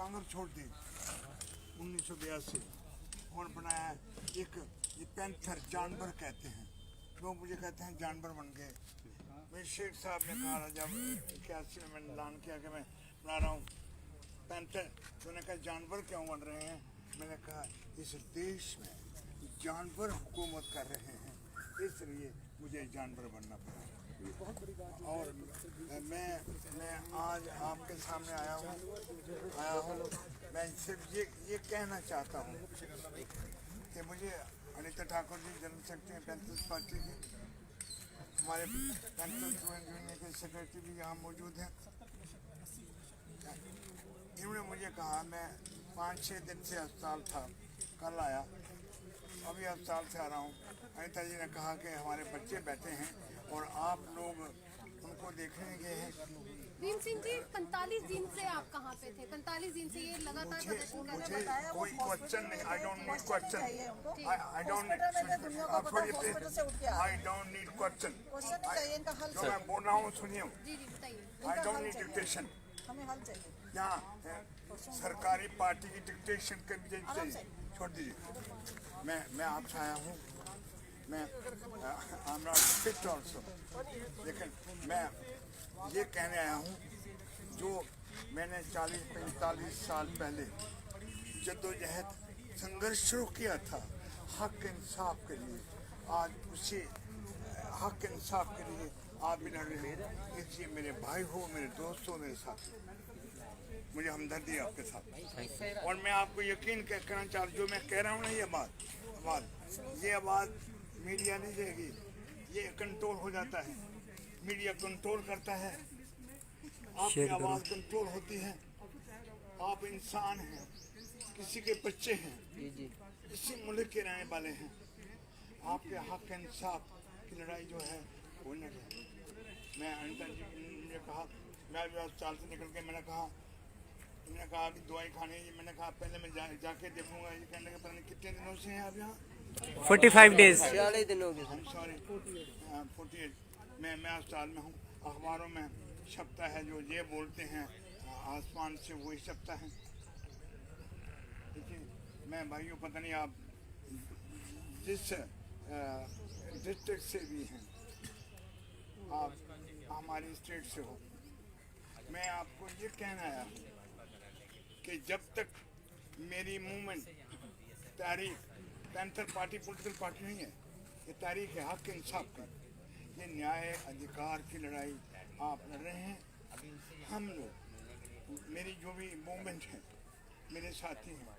कांग्रेस छोड़ दी 1982 और बनाया एक ये पैंथर जानवर कहते हैं, लोग मुझे कहते हैं जानवर बन गए। मेरे शेख साहब ने कहा जब 81 में मैंने ऐलान किया कि मैं बना रहा हूँ पैंथर, तो उन्होंने कहा जानवर क्यों बन रहे हैं? मैंने कहा इस देश में जानवर हुकूमत कर रहे हैं, इसलिए मुझे जानवर बनना पड़ा। और मैं आज आपके सामने आया हूँ मैं सिर्फ ये कहना चाहता हूँ कि मुझे Anita Thakur ji general secretary panthers party की, हमारे पैंथर्स यूनियन के सेक्रेटरी भी यहाँ मौजूद हैं, इन्होंने मुझे कहा, मैं 5-6 दिन से अस्पताल था, कल आया, अभी अस्पताल से आ रहा हूँ। अनीता जी ने कहा कि हमारे बच्चे बैठे हैं और आप लोग उनको देखने गए हैं। भीम सिंह जी 45 दिन से आप कहाँ पे थे? 45 दिन से ये लगातार प्रदर्शन कर रहे हैं। कोई क्वेश्चन नहीं, I don't need question, I don't need question, जो मैं बोल रहा हूँ सुनिए, जी बताइए। I don't need dictation. हमें हल चाहिए। यहाँ सरकारी पार्टी की डिक्टेशन कर चाहिए, छोड़ दीजिए। मैं आपसे आया हूँ, मैं I am not fit also, लेकिन मैं ये कहने आया हूँ जो मैंने 40-45 साल पहले जद्दोजहद संघर्ष शुरू किया था हक इंसाफ के लिए, आज उसी हक इंसाफ के लिए आप भी लड़ रहे हो। इसलिए मेरे भाई हो, मेरे दोस्त हो, मेरे साथ, मुझे हमदर्दी है आपके साथ। और मैं आपको यकीन करना चाहता हूँ, जो मैं कह रहा हूँ ना, ये आवाज़ मीडिया नहीं देगी, ये कंट्रोल हो जाता है, मीडिया कंट्रोल करता है, आपकी आवाज़ कंट्रोल होती है। आप इंसान हैं, किसी के बच्चे हैं, इसी मुल्क के रहने वाले हैं, आपके हक इंसाफ की लड़ाई जो है वो न है। मैं अनीता जी ने कहा, मैं भी अस्पताल से निकल के मैंने कहा कि दवाई खानी है, मैंने कहा पहले मैं जाके देखूंगा। ये कहने लगे पता नहीं कितने दिनों से हैं आप यहाँ? 45 डेज। 46 दिन हो गए। सॉरी 48। मैं अस्पताल में हूँ, अखबारों में छपता है, जो ये बोलते हैं आसमान से वही छपता है। देखिए मैं भाइयों, पता नहीं आप जिस डिस्ट्रिक्ट से भी हैं, आप हमारी स्टेट से हो, मैं आपको ये कहना आया हूँ कि जब तक मेरी मूवमेंट तारीख, पैंथर पार्टी पॉलिटिकल पार्टी नहीं है, ये तारीख है हक इंसाफ की, ये न्याय अधिकार की लड़ाई आप लड़ रहे हैं। हम लोग, मेरी जो भी मूवमेंट है, मेरे साथी हैं,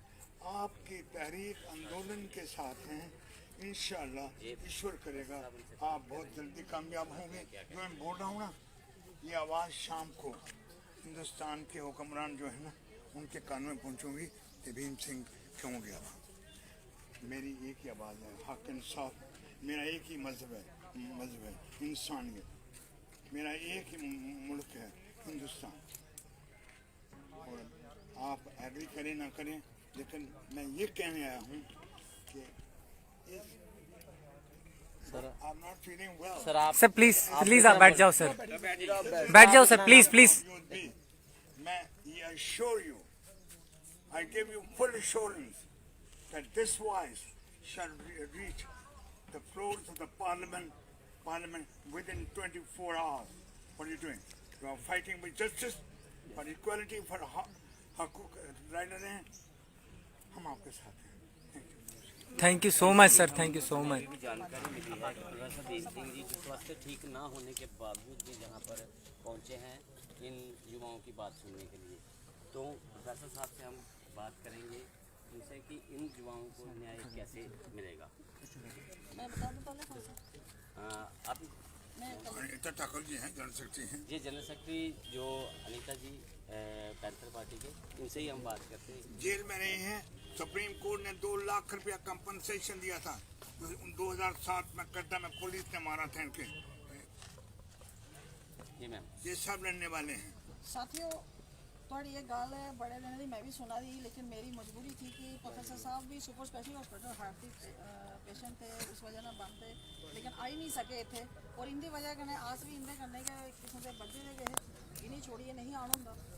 आपकी तहरीक आंदोलन के साथ हैं। इंशाअल्लाह ईश्वर करेगा आप बहुत जल्दी कामयाब होंगे। जो मैं बोल रहा हूँ ना, ये आवाज़ शाम को हिंदुस्तान के हुक्मरान जो है ना, उनके कान में पहुँचूँगी कि भीम सिंह क्यों गया था। मेरी एक ही आवाज़ है, हक इंसाफ। मेरा एक ही मजहब है इंसानियत। मेरा एक ही मुल्क है हिंदुस्तान। और आप एग्री करें ना करें, लेकिन मैं ये कहने आया हूँ कि I'm not feeling well. Sir please आप बैठ जाओ सर, बैठ जाओ सर, प्लीज। मैं ये assure you, I give you full assurance that this voice shall reach the floors of the parliament within 24 hours. What are you doing? You are fighting with justice, for equality, for हकूक right हैं। हम आपके साथ हैं। Thank you so much sir, thank you so much. जानकारी मिली है professor Bhim Singh ji जो स्वास्थ्य ठीक ना होने के बावजूद भी यहाँ पर पहुँचे हैं इन युवाओं की बात सुनने के लिए, तो प्रोफेसर साहब से हम बात करेंगे उनसे कि इन युवाओं को न्याय कैसे मिलेगा। मैं बता दूं पहले कौन सा? आप अनीता ठाकुर जी हैं, जनरल सेक्रेटरी हैं। ये जनरल सेक्रेटरी जो अनीता जी पैंथर पार्टी के, इनसे ही हम बात करते हैं। जेल में रहे हैं, सुप्रीम कोर्ट ने 2 लाख रुपया कंपनसेशन दिया था। 2007 में कड्डा में पुलिस ने मारा था इनके। जी मैम, ये सब लड़ने वाले हैं। साथियों, थोड़ी ये गाल है बड़े दिन की मैं भी सुना दी, लेकिन मेरी मजबूरी थी कि प्रोफेसर साहब भी सुपर स्पेशल हॉस्पिटल हार्ट के पेशेंट थे, उस वजह ना बंद थे, लेकिन आ ही नहीं सके थे। और इनकी वजह कन्नै आस भी इंदे करने के किसी के बड्डे दे गए इन्हीं छोड़िए नहीं आना होंगे।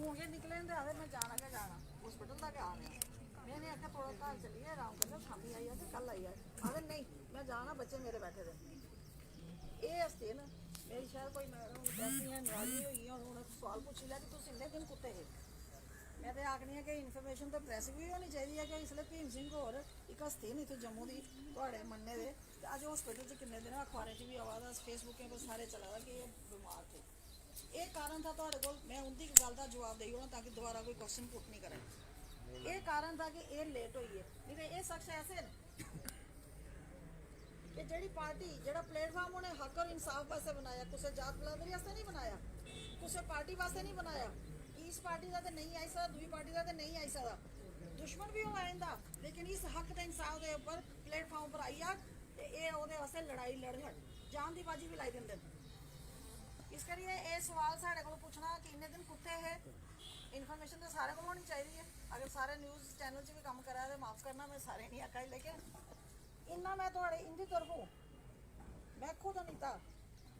वो ਹੁਣ ਜੇ ਨਿਕਲੇ ਨੇ ਆਵੇ ਮੈਂ ਜਾਣਾ ਕਿ ਜਾਣਾ ਹਸਪੀਟਲ ਤੱਕ ਆ ਰਿਹਾ मैंने आखा थोड़ा घर चलिए आराम करना शामी आई है कल आई है आगे नहीं मैं जाना बच्चे मेरे बैठे थे ये हस्ते ना मेरी शायद कोई मैडम कहती है नाराजी हुई है उन्होंने सवाल पूछ लिया कि तुम इन्ने दिन कुत्ते है मैं तो आखनी है कि इन्फॉर्मेशन तो प्रैस भी होनी चाहिए है कि इसलिए भीम सिंह होर एक हस्ते ने इतने जम्मू की थोड़े मन्ने दे अज हॉस्पिटल च किन्ने दिन अखबारें च भी आवा दा फेसबुक पर सारे चला दा कि ये बीमार थे ये कारण था तुहाडे कोल मैं उनकी गल का जवाब देई ओना ताकि दोबारा कोई क्वेश्चन पुट नहीं करे ये कारण था कि ये लेट हुई है नहीं तो ये शख्स ऐसे ने कि जेड़ी पार्टी जेड़ा प्लेटफार्म उन्हें हक और इंसाफ वास्ते बनाया कुछ जात बरादरी वास्ते नहीं बनाया कुछ पार्टी वास्ते नहीं बनाया इस पार्टी का तो नहीं आई सकता दूसरी पार्टी का तो नहीं आई सकता दुश्मन भी हो आइंदा लेकिन इस हक ते इंसाफ के ऊपर प्लेटफार्म पर आई आ ते ये ओदे वास्ते लड़ाई लड़ जान दी बाजी भी लाई दिंदे इस करिए ये सवाल साढ़े को पूछना कि इन्ने दिन कुत्ते है इन्फॉर्मेशन तो सारे को होनी चाहिए अगर सारे न्यूज़ चैनल च भी काम करा तो माफ़ करना मैं सारे नहीं आखा लेकिन इन्ना मैं थोड़े इंदी तरफों मैं खुद अनीता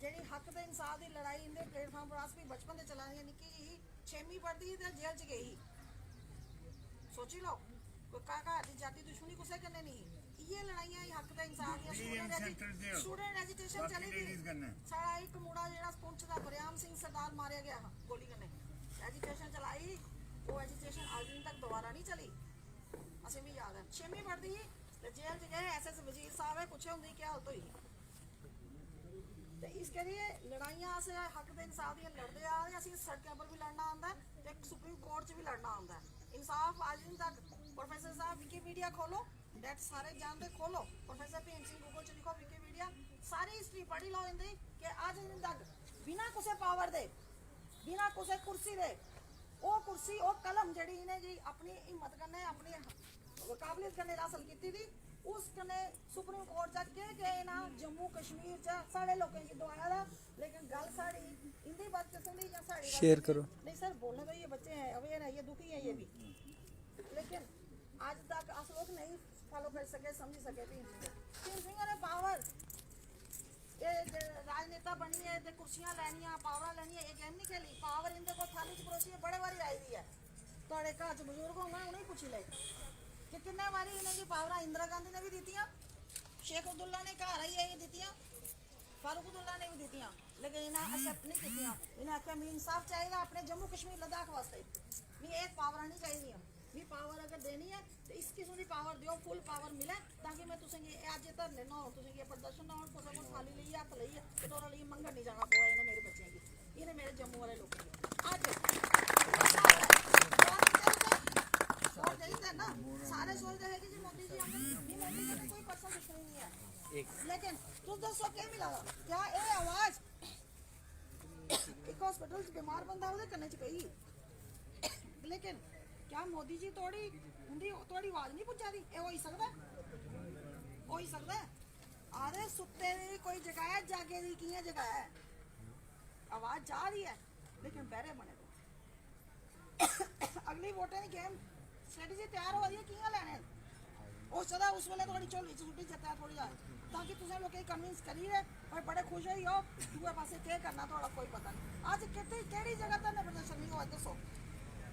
जी हक ते इंसाफ की लड़ाई इंदे प्लेटफार्म पर अस भी बचपन से चला रही निक्की जी 6वीं पढ़ती ही तो जेल च गई सोची लो कोई घर की जाति दुश्मनी कुछ कन्नै नहीं ये लड़ाइयां हक ते इंसाफ दी स्टूडेंट एजुकेशन चली थी साड़ा एक मुंडा जेड़ा पुंछ दा बरियाम सिंह सरदार मारिया गया गोली कन्नै एजुकेशन चलाई वो एजुकेशन आज दिन तक दोबारा नहीं चली असें भी याद है 6वीं पढ़ती ही तो जेल च गए एस वजीर साहब है पूछे होंगी क्या हालत हुई तो इस करिए लड़ाइयां अस हक ते इंसाफ दी लड़ते आ रहे असीं सड़कों पर भी लड़ना आंदा ते सुप्रीम कोर्ट च भी लड़ना आंदा इंसाफ आज दिन तक प्रोफेसर साहब विकीपीडिया खोलो डेट सारे जानते खोलो प्रोफेसर भीम सिंह गूगल च लिखो विकीपीडिया सारी हिस्ट्री पढ़ी लो इंदी कि आज दिन तक बिना कुछ पावर दे बिना कुछ कुर्सी दे वो कुर्सी वो कलम जड़ी इन्हें जी अपनी हिम्मत कन्नै अपनी काबलियत कन्नै हासिल की थी उस कन्नै सुप्रीम कोर्ट तक के ना जम्मू कश्मीर च साढ़े लोगों की दवाया था लेकिन गल साड़ी इंदी बात किस्म या साड़ी शेयर करो नहीं सर बोलने तो ये बच्चे हैं अवेयर है ये दुखी है ये भी लेकिन आज तक आप लोग नहीं फॉलो कर सके समझ सके भीम सिंह ने पावर ये राजनेता बनी है ते कुर्सियां लैनियां पावर लैनियां ये गेम नहीं खेली पावर इनके को थाली च परोसी बड़े बारी आई दी है थोड़े घर च बजुर्ग होंगे उन्हें पूछी ले कि कितने बारी इन्हें की पावर इंदिरा गांधी ने भी दीतियां शेख अब्दुल्ला ने घर आई आई दीतियां फारूक अब्दुल्ला ने भी दीतियां लेकिन इन्हें एक्सेप्ट नहीं कीतियां इन्हें आख्या मी इंसाफ चाहिए अपने जम्मू कश्मीर लद्दाख वास्ते मी एक पावर नहीं चाहिए भी पावर अगर देनी है तो इस किस्म की पावर दियो फुल पावर मिले ताकि मैं तुसें अज धरने ना हो तुसें ये प्रदर्शन ना हो कुछ को थाली ली हत्थ लइए कटोरा लिए मंगन नहीं जाना पवा इन्हें मेरे बच्चों की इन्हें मेरे जम्मू वाले लोगों की अज ना सारे सोचते हैं कि जी मोदी जी मोदी जी कोई पर्सनल दुश्मनी नहीं है लेकिन तुम दसो क्या मिला क्या ये आवाज एक हॉस्पिटल बीमार बंदा ਉਹਦੇ ਕੰਨੇ ਚ ਪਈ लेकिन क्या मोदी जी थोड़ी आवाज नहीं पहुंचा दी ये हो ही सकता है आधे सुत्ते दी कोई जगाया जागे दी कियां जगाया है आवाज जा रही है लेकिन बहरे बने अगली वोटें की गेम स्ट्रेटजी तैयार हो रही है कियां लेने उस सदा उस वेले थोड़ी झोली च सुट्टी जता थोड़ी जा ताकि तुसें लोग कन्विंस करिए और बड़े खुश होई हो दूसरे पासे क्या करना थोड़ा कोई पता नहीं आज कितनी केड़ी जगह धरने प्रदर्शन नहीं हुआ दसो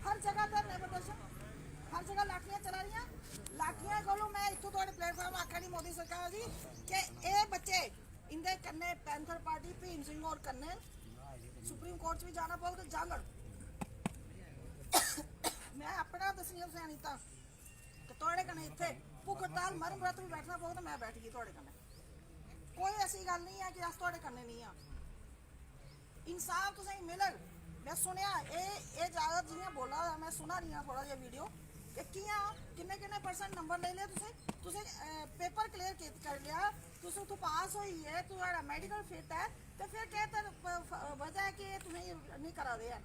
हर जगह धरने प्रदर्शन हर जगह लाठियां चला रही लाठियां खोलो मैं इतों थोड़े प्लेटफॉर्म आखा नहीं मोदी सरकार जी कि ये बच्चे इंदे कन्ने पैंथर पार्टी भीम सिंह और कन्ने सुप्रीम कोर्ट भी जाना पड़ेगा जांगड़ मैं अपना दसनी तुसें अनीता कि थोड़े कन्ने इत्थे भुख हड़ताल मरम व्रत भी बैठना पड़ेगा तो मैं बैठ गई थोड़े कन्ने कोई ऐसी गल नहीं है कि अस थोड़े कन्ने नहीं हाँ इंसाफ तुसें मिलग मैं सुनिया ये ज़्यादा जियां बोला मैं सुना रही हाँ थोड़ा जिहा वीडियो कि कियां किन्ने परसेंट नंबर ले लिया तुसें पेपर क्लियर कर लिया तुसें तू पास हुई है तुम्हारा मेडिकल फिट है तो फिर क्या वजह है कि तुम्हें नहीं करा दे यार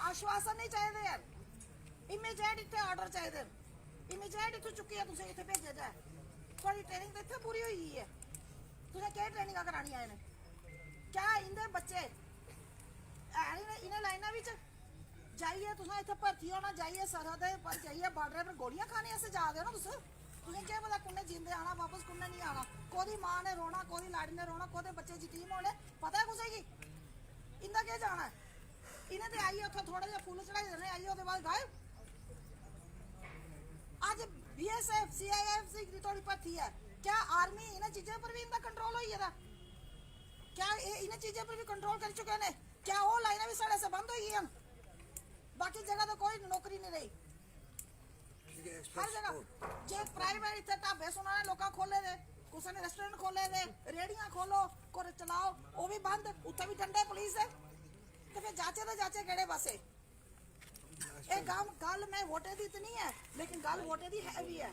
आश्वासन नहीं चाहिए यार इमीडिएट इतने ऑर्डर चाहिए इमीडिएट इतों चुकी है तुसें इतने भेजा जाए थोड़ी ट्रेनिंग तो इतने पूरी हुई है तुसें क्या ट्रेनिंग करानी आए ने क्या इंदे बच्चे इन्हें लाइना भी जाइए तुसें इत्थे भर्ती होना जाइए सरहद पर जाइए बॉर्डर पर गोलियां खाने ऐसे जा रहे हो ना तुसें क्या पता कुन्ने जिंदे आना वापस कुन्ने नहीं आना कोदी मां ने रोना कोदी लाड़ी ने रोना कोदे बच्चे यतीम होने पता है कुछ की इंदा क्या जाना है इन्हें ते आइए उठो थोड़ा जिहा फुल चढ़ाई देने आइए उसके बाद गायब आज बीएसएफ सीआईएफ से थोड़ी भर्ती है क्या आर्मी इन चीजों पर भी इनका कंट्रोल हो गया क्या इन चीजों पर भी कंट्रोल कर चुके हैं क्या वो लाइनें भी साढ़े से बंद हो गई हैं बाकी जगह तो कोई नौकरी नहीं रही हर जगह जो प्राइवेट इतने ढाबे सुना लोग खोले दे कुछ ने रेस्टोरेंट खोले दे रेहड़ियां खोलो कुछ चलाओ वो भी बंद उत्थे भी डंडे पुलिस है तो फिर जाचे केड़े पासे ये गल मैं वोटे दी तो नहीं है लेकिन गल वोटे दी है भी है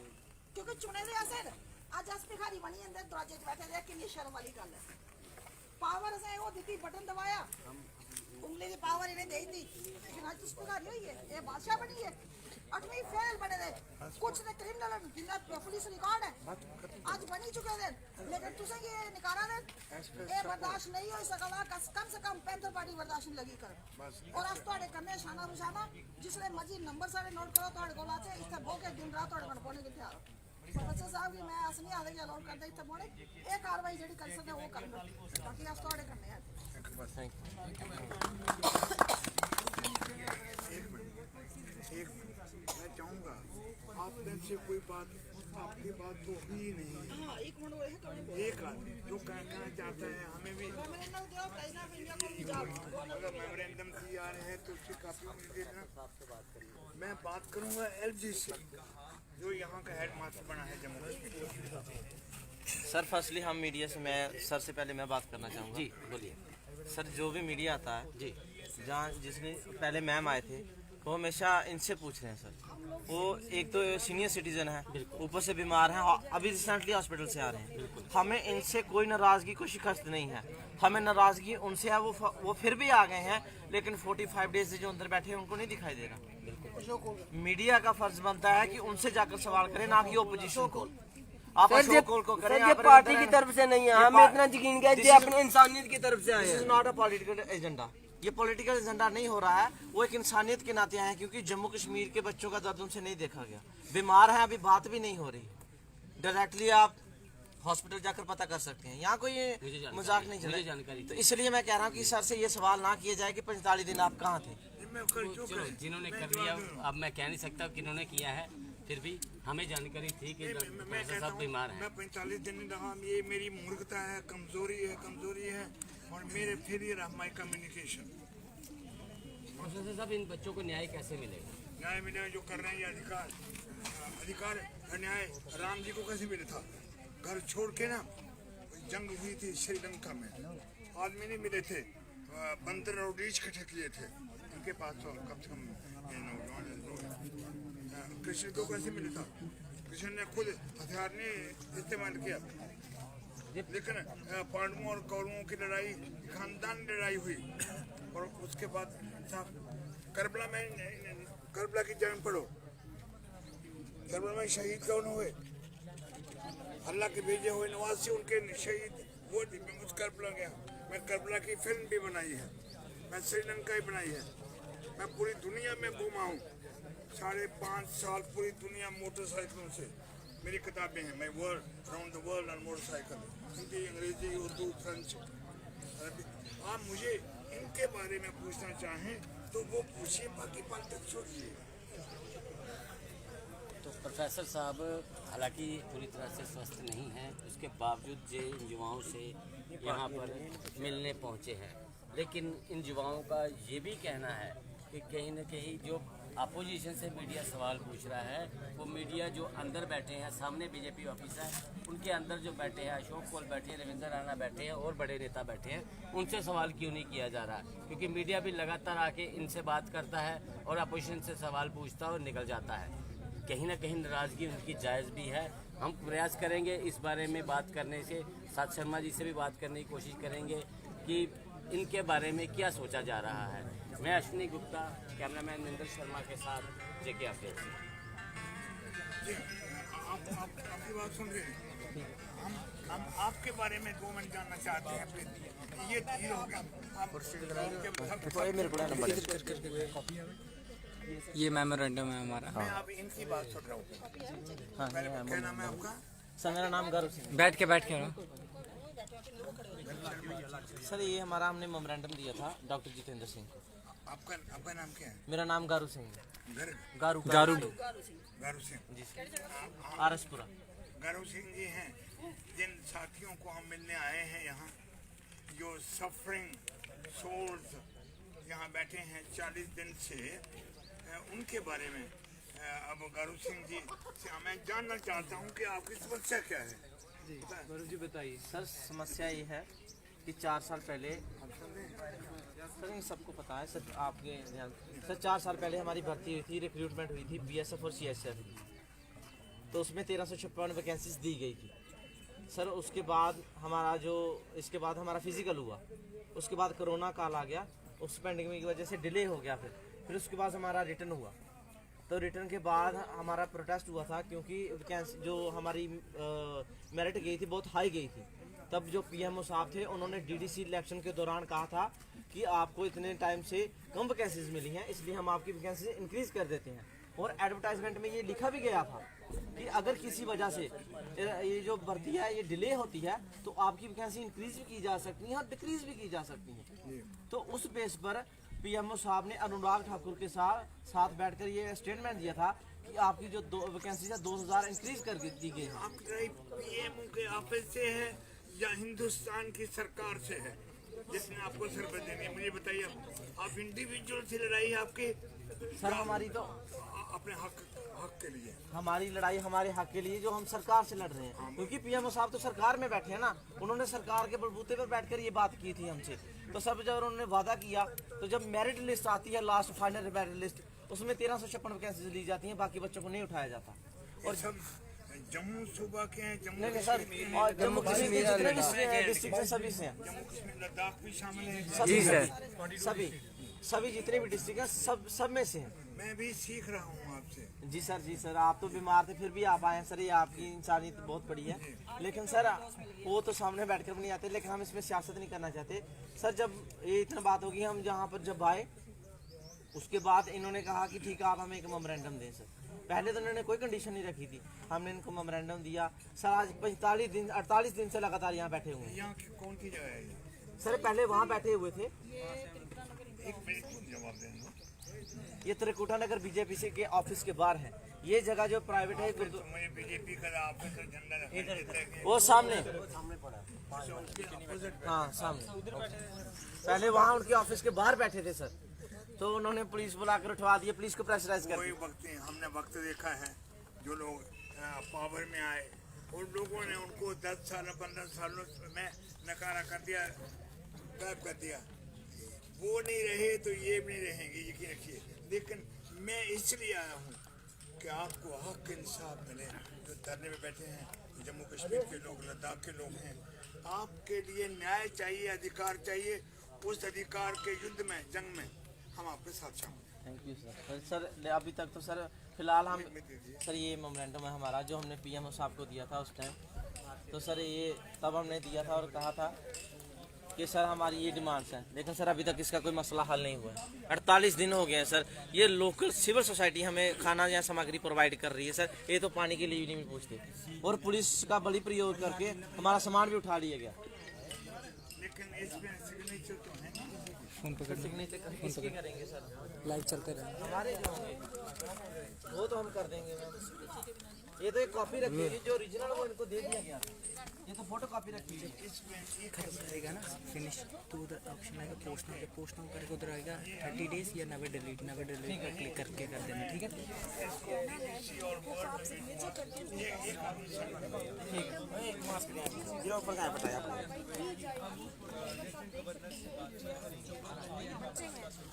क्योंकि चुने दे असें अज अस भिखारी बनी अंदर दरवाजे च बैठे दे कितनी शर्म वाली गल है पावर असें वो दी बटन दबाया उंगली की पावर इन्हें दे दी लेकिन अज तुस भिखारी होई है ये बादशाह बनी है 8वीं फेल बने दे कुछ ने क्रिमिनल जिन्ना पुलिस रिकॉर्ड है आज बनी चुके हैं लेकिन तुसे ये निकाला दे ये बर्दाश्त नहीं हो सकला कम से कम पैंथर पार्टी बर्दाश्त नहीं लगी कर और अस तोड़े करने शाना रुशाना जिसले मर्जी नंबर सारे नोट करो तोड़े कोल आते इथे भोके दिन रात तोड़े कोल पहुंचने के तैयार प्रोफेसर साहब की मैं अस नहीं आदे अलाउड करते इथे मोड़े ये कार्रवाई जेडी कर सकते वो कर लो बाकी अस तोड़े करने हैं एक मैं चाहूँगा आपने से कोई बात आपकी बात तो हुई ही नहीं हां एक मिनट वो है एक आदमी जो कहना चाहता है हमें भी अगर मेमोरेंडम तैयार है तो उसकी काफी मुझे देना मैं बात करूँगा एलजी से जो यहाँ का हेड मास्टर बना है जम्मू कश्मीर सर फर्स्टली हम मीडिया से मैं सर से पहले मैं बात करना चाहूँगा जी बोलिए सर जो भी मीडिया आता है जी जहाँ जिसने पहले मैम आए थे वो हमेशा इनसे पूछ रहे हैं सर वो एक तो सीनियर सिटीजन है ऊपर से बीमार हैं अभी रिसेंटली हॉस्पिटल से आ रहे हैं हमें इनसे कोई नाराज़गी कोई शिकस्त नहीं है हमें नाराज़गी उनसे है वो फिर भी आ गए हैं लेकिन 45 डेज से जो अंदर बैठे हैं उनको नहीं दिखाई दे रहा मीडिया का फर्ज बनता है कि उनसे जाकर सवाल करें ना कि ओपोजिशन को आप अशोक कौल को करें ये पार्टी की तरफ से नहीं है हमें इतना यकीन है ये अपने इंसानियत की तरफ से आए दिस हैं is not a political agenda ये पॉलिटिकल एजेंडा नहीं हो रहा है वो एक इंसानियत के नाते आए हैं क्योंकि जम्मू कश्मीर के बच्चों का दर्द उनसे नहीं देखा गया बीमार हैं अभी बात भी नहीं हो रही डायरेक्टली आप हॉस्पिटल जाकर पता कर सकते हैं यहाँ कोई मजाक नहीं चला जानकारी तो इसलिए मैं कह रहा हूँ कि सर से ये सवाल ना किया जाए कि 45 दिन आप कहाँ थे चलो जिन्होंने कर लिया अब मैं कह नहीं सकता किन्होंने किया है फिर भी हमें जानकारी थी कि प्रोफेसर साहब बीमार हैं मैं 45 दिन रहा ये मेरी मूर्खता है कमजोरी है और मेरे फिर ये रहा माई कम्युनिकेशन प्रोफेसर साहब इन बच्चों को न्याय कैसे मिलेगा न्याय मिलेगा जो कर रहे हैं ये अधिकार न्याय राम जी को कैसे मिला था घर छोड़ के ना जंग हुई थी श्रीलंका में आदमी नहीं मिले थे बंदर और रीछ इकट्ठे किए थे उनके पास तो कम से कम कृष्ण को कैसे मिला था कृष्ण ने खुद हथियार नहीं इस्तेमाल किया लेकिन पांडवों और कौरवों की लड़ाई खानदान लड़ाई हुई और उसके बाद करबला की जंग पढ़ो करबला में शहीद कौन हुए अल्लाह के भेजे हुए नवासी उनके शहीद वो मैं उस करबला गया मैं करबला की फिल्म भी बनाई है मैं श्रीलंका ही बनाई है मैं पूरी दुनिया में घूमा हूँ 5.5 साल पूरी दुनिया मोटरसाइकिलों से मेरी किताबें हैं मैं world around the world on motorcycle Hindi Angrezi Urdu French अरबी आप मुझे इनके बारे में पूछना चाहें तो वो पूछिए बाकी पॉलिटिक्स छोड़िए तो प्रोफेसर साहब हालांकि पूरी तरह से स्वस्थ नहीं हैं उसके बावजूद जो इन युवाओं से यहाँ पर मिलने पहुँचे हैं लेकिन इन युवाओं का ये भी कहना है कि कहीं न कहीं जो अपोजिशन से मीडिया सवाल पूछ रहा है वो मीडिया जो अंदर बैठे हैं सामने बीजेपी ऑफिस है उनके अंदर जो बैठे हैं अशोक कौल बैठे हैं रविंद्र राणा बैठे हैं और बड़े नेता बैठे हैं उनसे सवाल क्यों नहीं किया जा रहा क्योंकि मीडिया भी लगातार आके इनसे बात करता है और अपोजिशन से सवाल पूछता है और निकल जाता है कहीं ना कहीं नाराज़गी उनकी जायज़ भी है हम प्रयास करेंगे इस बारे में बात करने से साथ शर्मा जी से भी बात करने की कोशिश करेंगे कि इनके बारे में क्या सोचा जा रहा है मैं अश्विनी गुप्ता कैमरामैन निंदर शर्मा के साथ जेके अपडेट आपकी बात सुन रहे हैं हम आपके बारे में 2 मिनट जानना चाहते हैं फिर ये हो गया ये मेमोरेंडम है हमारा मैं अब इनकी बात सुन रहा हूँ क्या नाम है आपका सर मेरा नाम गौरव सिंह बैठ के सर ये हमारा हमने मेमोरेंडम दिया था डॉक्टर जितेंद्र सिंह को आपका नाम क्या है? मेरा नाम गारू सिंह है। गारू गारू गारू सिंह जी आरसपुरा। गारू सिंह जी हैं जिन साथियों को हम मिलने आए हैं यहाँ, जो सफरिंग सोल्स यहाँ बैठे हैं 40 दिन से, उनके बारे में अब गारू सिंह जी से मैं जानना चाहता हूँ कि आपकी समस्या क्या है। जी गारू जी बताइए। सर समस्या ये है कि 4 साल पहले, सर ये सबको पता है सर, आपके ध्यान सर 4 साल पहले हमारी भर्ती हुई थी, रिक्रूटमेंट हुई थी बीएसएफ और सीएसएफ की, तो उसमें 1356 वैकेंसीज दी गई थी सर। उसके बाद इसके बाद हमारा फिजिकल हुआ, उसके बाद कोरोना काल आ गया, उस पेंडेमिक की वजह से डिले हो गया। फिर उसके बाद हमारा रिटर्न हुआ, तो रिटर्न के बाद हमारा प्रोटेस्ट हुआ था क्योंकि वैकेंसी जो हमारी मेरिट गई थी बहुत हाई गई थी। तब जो पीएमओ साहब थे उन्होंने डीडीसी इलेक्शन के दौरान कहा था कि आपको इतने टाइम से कम वैकेंसीज मिली हैं, इसलिए हम आपकी वैकेंसी इंक्रीज कर देते हैं। और एडवर्टाइजमेंट में ये लिखा भी गया था कि अगर किसी वजह से ये जो भर्ती है ये डिले होती है तो आपकी वैकेंसी इंक्रीज भी की जा सकती है और डिक्रीज भी की जा सकती है। तो उस बेस पर पीएमओ साहब ने अनुराग ठाकुर के साथ बैठकर ये स्टेटमेंट दिया था कि आपकी जो 2 वैकेंसी है 2000 इंक्रीज कर दी गई है। आपकी लड़ाई पीएमओ के ऑफिस से है या हिंदुस्तान की सरकार से है जिसने आपको सरबत देनी है? मुझे बताइए, आप इंडिविजुअल से लड़ाई है आपकी? सर हमारी तो अपने हक के लिए हमारी लड़ाई हमारे हक के लिए जो हम सरकार से लड़ रहे हैं, क्योंकि पीएमओ साहब तो सरकार में बैठे हैं ना, उन्होंने सरकार के बलबूते पर बैठकर ये बात की थी हमसे। तो सब जब उन्होंने वादा किया तो जब मेरिट लिस्ट आती है, लास्ट फाइनल मेरिट लिस्ट, उसमें 1356 वैकेंसी ली जाती हैं, बाकी बच्चों को नहीं उठाया जाता। और सब जम्मू सूबा के हैं? जम्मू नहीं सर, और जम्मू कश्मीर जितने भी डिस्ट्रिक्ट हैं सभी से हैं। जम्मू कश्मीर लद्दाख भी शामिल है? जी सर, सभी जितने भी डिस्ट्रिक्ट हैं सब में से हैं। मैं भी सीख रहा हूँ आपसे। जी सर, आप तो बीमार थे फिर भी आप आए हैं सर, ये आपकी इंसानियत बहुत बड़ी है। लेकिन सर वो तो सामने बैठकर भी नहीं आते, लेकिन हम इसमें सियासत नहीं करना चाहते सर। जब ये इतना बात होगी, हम जहाँ पर जब आए उसके बाद इन्होंने कहा कि ठीक है आप हमें एक मेमोरेंडम दें सर। पहले तो इन्होंने कोई कंडीशन नहीं रखी थी, हमने इनको मेमोरेंडम दिया सर। आज 48 दिन से लगातार यहाँ बैठे हुए हैं। यहाँ कौन की जगह है ये? सर पहले वहाँ बैठे हुए थे, एक मिनट जवाब देंगे। ये त्रिकुटा नगर बीजेपी से के ऑफिस के बाहर है। ये जगह जो प्राइवेट है मुझे बीजेपी का ऑफिस और झंडा वो सामने हाँ सामने। पहले वहाँ उनके ऑफिस के बाहर बैठे थे सर, तो उन्होंने पुलिस बुलाकर उठवा दिया, पुलिस को प्रेशराइज कर कोई वक्त नहीं, हमने वक्त देखा है जो लोग पावर में आए उन लोगों ने उनको 10 साल 15 सालों में नकारा कर दिया, गायब कर दिया। वो नहीं रहे तो ये भी नहीं रहेंगे, यकीन रखिए। लेकिन मैं इसलिए आया हूँ कि आपको हक इंसाफ मिले। जो धरने में बैठे हैं जम्मू कश्मीर के लोग, लद्दाख के लोग हैं, आपके लिए न्याय चाहिए, अधिकार चाहिए। उस अधिकार के युद्ध में, जंग में हम आपके साथ शामिल हैं। Thank you sir. अभी तक तो सर फिलहाल हम सर ये मेमोरेंडम है हमारा जो हमने पीएमओ साहब को दिया था उस टाइम। तो सर ये तब हमने दिया था और कहा था कि सर हमारी ये डिमांड्स हैं, लेकिन सर अभी तक इसका कोई मसला हल नहीं हुआ है। 48 दिन हो गए हैं सर। ये लोकल सिविल सोसाइटी हमें खाना या सामग्री प्रोवाइड कर रही है सर, ये तो पानी के लिए भी नहीं पूछते। और पुलिस का बड़ी प्रयोग करके हमारा सामान भी उठा लिया गया। लेकिन इसमें सिग्नेचर तो है ना? सिग्नेचर किसके करेंगे सर? लाइव चलते रहेंगे। हमारे जो होंगे वो तो हम कर देंगे मैम। ये तो एक कॉपी रखी हुई जो ओरिजिनल वो इनको दे दिया गया, ये तो फोटो कॉपी रखी हुई है। खत्म करेगा ना फिनिश तो उधर ऑप्शन आएगा पोस्ट नाउ, जब पोस्ट नाउ करके उधर आएगा 30 डेज या नेवर डिलीट पर क्लिक करके कर देना, ठीक है?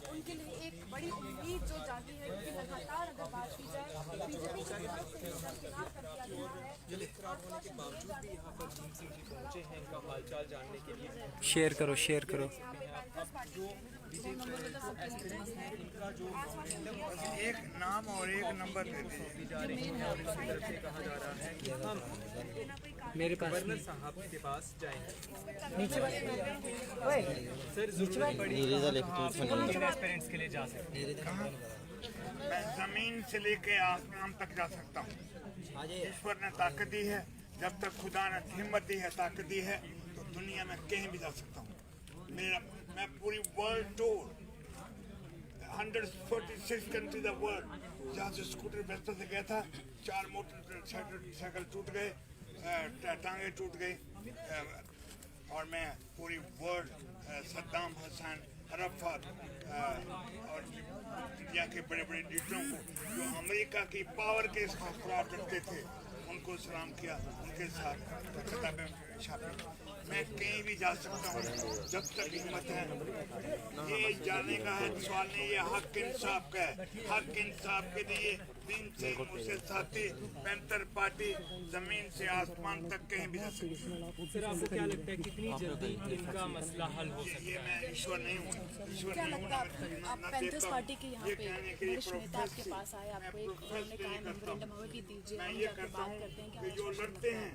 उनके लिए एक बड़ी उम्मीद जो जागी है कि लगातार अगर बात की जाए बीजेपी की तरफ से इनका चुनाव कर दिया गया है। शेयर करो एक नाम और एक नंबर दे दीजिए। मेरे पास साहब के पास जाएंगे। नीचे वाले ट्रांसपेरेंट्स के लिए जा सकते हैं। मैं जमीन से लेके आसमान तक जा सकता हूँ। ईश्वर ने ताकत दी है, जब तक खुदा ने हिम्मत दी है, ताकत दी है, तो दुनिया में कहीं भी जा सकता हूँ। मैं पूरी world tour 146 country the world. जहाँ से स्कूटर बेचता से गया था, 4 मोटरसाइकिल टूट गए, टांगे टूट गई, और मैं पूरी वर्ल्ड, सद्दाम हुसैन, अरफात और दुनिया के बड़े बड़े लीडरों को जो अमेरिका की पावर के खिलाफ लड़ते थे, उनको सलाम किया, उनके साथ किताबें छापी। मैं कहीं भी जा सकता हूँ जब तक हिम्मत है। ये जानने का है सवाल नहीं, ये हक इंसाफ का है। हक इंसाफ के लिए दिन से मुझसे साथी पैंतर पार्टी जमीन से आसमान तक कहीं भी जा सकती है। सर आपको क्या लगता है कितनी जल्दी इनका मसला हल हो सकता है? ये मैं ईश्वर नहीं हूँ, ईश्वर क्या नहीं हूँ। लगता है आप पैंथर्स पार्टी के यहाँ पे वरिष्ठ नेता आपके पास आए, आपको एक उन्होंने कहा है मेमोरेंडम हमें भी दीजिए, हम जाके बात करते हैं कि जो लड़ते हैं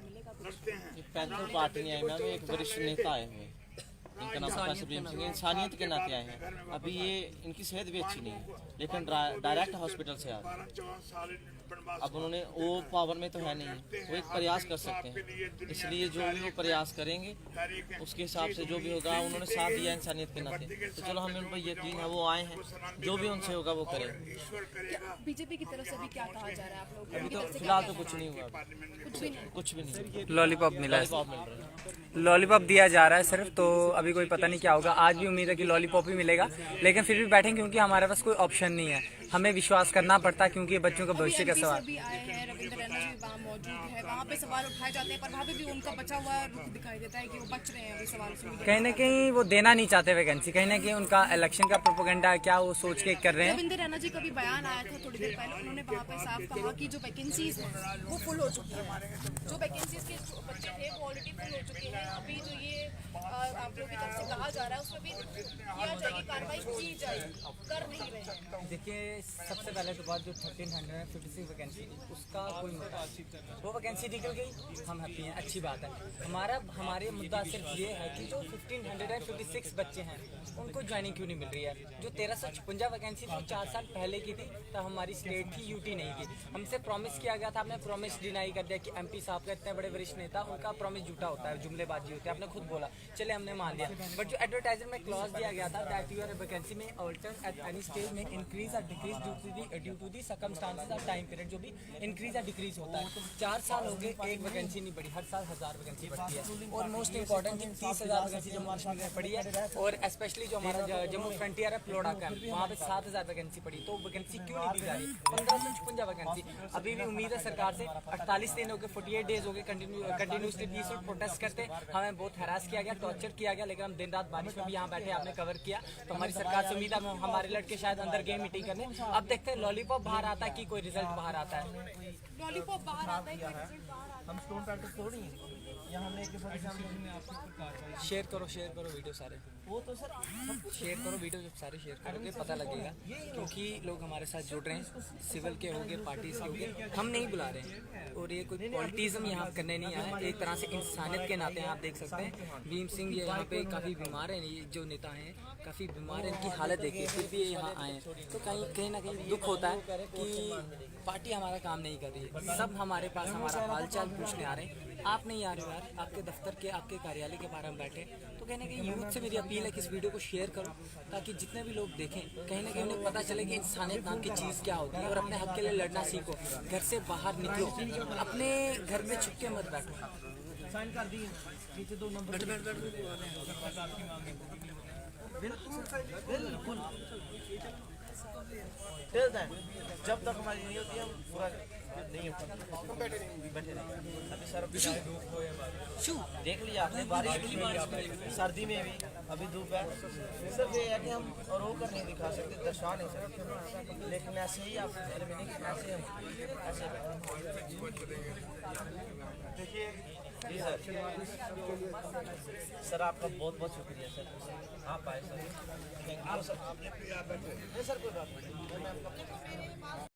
पैंथर पार्टी नहीं आई मैम, एक वरिष्ठ नेता आए हुए, इनका नाम प्रोफेसर भीम सिंह, इंसानियत के नाते आए हैं। अभी ये इनकी सेहत भी अच्छी नहीं है, लेकिन डायरेक्ट हॉस्पिटल से आ रहे हैं। 14 साल बनवास अब उन्होंने वो पावर में तो है नहीं, वो एक प्रयास कर सकते हैं, इसलिए जो भी वो प्रयास करेंगे उसके हिसाब से जो भी होगा, उन्होंने साथ दिया इंसानियत के नाते, तो चलो हमें उन पर यकीन है, वो आए हैं, जो भी उनसे होगा वो करें। ईश्वर करेगा। बीजेपी की तरफ से भी क्या कहा जा रहा है आप लोगों को? अभी तो फिलहाल तो कुछ नहीं हुआ, कुछ भी नहीं। कुछ भी नहीं। लॉलीपॉप मिला है, लॉलीपॉप मिल रहा है। लॉलीपॉप दिया जा रहा है सिर्फ, तो अभी कोई पता नहीं क्या होगा। आज भी उम्मीद है कि लॉलीपॉप ही मिलेगा, लेकिन फिर भी बैठेंगे क्योंकि हमारे पास कोई ऑप्शन नहीं है, हमें विश्वास करना पड़ता है क्योंकि ये बच्चों का भविष्य का सवाल। भी आए हैं, रविंद्र रैना जी वहाँ मौजूद है, वहाँ पे सवाल उठाए जाते हैं, पर वहाँ पे भी उनका बचा हुआ रुख दिखाई देता है कि वो बच रहे हैं अभी सवाल से। कहीं ना कहीं वो देना नहीं चाहते वैकेंसी, कहीं ना कहीं उनका इलेक्शन का प्रोपेगेंडा है, क्या वो सोच के कर रहे हैं। रविंद्र रैना जी का भी बयान आया था थोड़ी देर पहले, उन्होंने वहाँ पे साफ कहा कि जो वैकेंसीज हैं वो फुल हो चुकी है, जो वैकेंसीज के बच्चे थे वो ऑलरेडी फुल हो चुके हैं। अभी जो ये आप लोगों की तरफ से कहा जा रहा है उसमें भी किया जाएगी, कार्रवाई की जाएगी, कर नहीं रहे हैं। देखिए, सबसे पहले तो बात जो 1356 वैकेंसी थी उसका कोई मुद्दा, वो वैकेंसी निकल गई, हम हैप्पी हैं, अच्छी बात है। हमारे मुद्दा सिर्फ ये है कि जो 1556 बच्चे हैं उनको ज्वाइनिंग क्यों नहीं मिल रही है। जो 1356 वैकेंसी थी 4 साल पहले की थी, तब हमारी स्टेट थी, यूटी नहीं थी। हमसे प्रॉमिस किया गया था, आपने प्रॉमिस डिनाई कर दिया कि एमपी साहब का इतने बड़े वरिष्ठ नेता, उनका प्रॉमिस झूठा होता है, जुमलेबाजी होती है, आपने खुद बोला, चले हमने मान लिया। बट जो एडवर्टाइजमेंट में क्लॉज दिया गया था दैट यूर वैकेंसी में अल्टर एट एनी स्टेज में इंक्रीज और decrease due to the circumstances और टाइम पीरियड, जो भी इंक्रीज या डिक्रीज होता है। 4 साल हो गए, एक वैकेंसी नहीं बढ़ी, हर साल 1000 वैकेंसी बढ़ती है। और most important thing 30,000 vacancy Jammu Kashmir में पड़ी है, और स्पेशली जो हमारा जम्मू फ्रंटियर है प्लोडा कैंप, वहाँ पे 7000 वैकेंसी पड़ी। तो वैकेंसी क्यों नहीं दी जा रही? 1556 वैकेंसी। अभी भी उम्मीद है सरकार से। 48 दिन हो गए, 48 डेज हो गए कंटिन्यूसली पीसफुल प्रोटेस्ट करते, हमें बहुत हरास किया गया, टॉर्चर किया गया, लेकिन हम दिन रात बारिश में भी यहाँ बैठे, आपने कवर किया। तो हमारी सरकार से उम्मीद है हमारे लड़के शायद अंदर गए मीटिंग करने। अब देखते हैं लॉलीपॉप बाहर आता है कि कोई रिजल्ट बाहर आता है। लॉलीपॉप बाहर आता है, कोई रिजल्ट बाहर आता है। हम स्टोन पैकेट तोड़ नहीं यहाँ हमने शेयर करो वीडियो सारे, वो तो सर शेयर करो वीडियो, जब सारे शेयर करोगे पता लगेगा, क्योंकि लोग हमारे साथ जुड़ रहे हैं, सिविल के होंगे, पार्टीज के होंगे, हम नहीं बुला रहे हैं। और ये कोई पॉलिटिज्म यहाँ करने नहीं आया, एक तरह से इंसानियत के नाते आप देख सकते हैं। भीम सिंह ये यहाँ पे काफ़ी बीमार हैं, ये जो नेता हैं काफ़ी बीमार हैं, इनकी हालत देखिए, फिर भी ये यहाँ आए हैं। तो कहीं ना कहीं दुख होता है कि पार्टी हमारा काम नहीं कर रही है। सब हमारे पास हमारा हालचाल पूछने आ रहे हैं, आप नहीं आ रहे हो यार, आपके दफ्तर के, आपके कार्यालय के बाहर हम बैठे। तो कहीं ना कहीं यूथ से मेरी अपील है कि इस वीडियो को शेयर करो, ताकि जितने भी लोग देखें कहीं ना कहीं उन्हें पता चले कि इंसानियत नाम की चीज़ क्या होती है, और अपने हक के लिए लड़ना सीखो। घर से बाहर निकलो, अपने घर में छुप के मत बैठो। साइन कर दिए नीचे 2 नंबर बिल्कुल। जब तक हमारी नहीं होती हम पूरा नहीं होता, बैठे नहीं। अभी सर देख लिया आपने, बारिश भी, सर्दी में भी, अभी धूप है। सिर्फ ये है कि हम रोक कर नहीं दिखा सकते, दर्शा नहीं सकते, लेकिन ऐसे ही आप ऐसे हम ऐसे देखिए। जी सर आपका बहुत बहुत शुक्रिया सर, आप आए sir, thank you sir. Sir कोई बात नहीं।